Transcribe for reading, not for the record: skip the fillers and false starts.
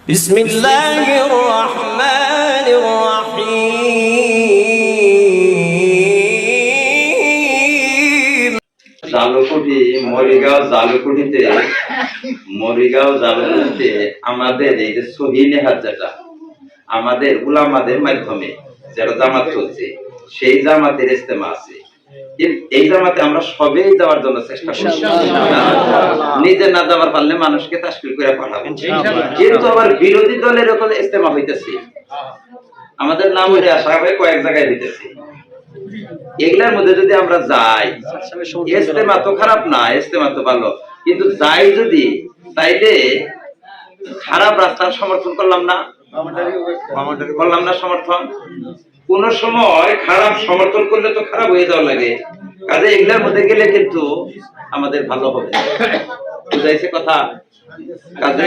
بسم الله الرحمن الرحيم জালকুটি মরিগাঁও জালকুটিতে আমাদের এই যে সহিনেহাত যেটা আমাদের উলামাদের মাধ্যমে যারা জামাত চলছে সেই জামাতের ইস্তেমা আছে। এই জামাতে আমরা সবাই যাওয়ার জন্য চেষ্টা করছি, নিজে না যাওয়ার পারলে মানুষকে তাশকিল করে পাঠাবো। কিন্তু আবার বিরোধী দলের ওখানে ইস্তেমা হইতেছে, আমাদের নাম উঠে আসা হয় কয়েক জায়গায় হইতেছে। এগুলার মধ্যে যদি আমরা যাই, ইস্তেমা তো খারাপ না, ইস্তেমা তো ভালো, কিন্তু যাই যদি তাইলে খারাপ রাস্তার সমর্থন করলাম না সমর্থন। কোন সময় খারাপ সমর্থন করলে তো খারাপ হয়ে যাওয়া লাগে, কাজে এগুলার মধ্যে গেলে কিন্তু আমাদের ভালো হবে। বুঝাইছে কথা? কাজে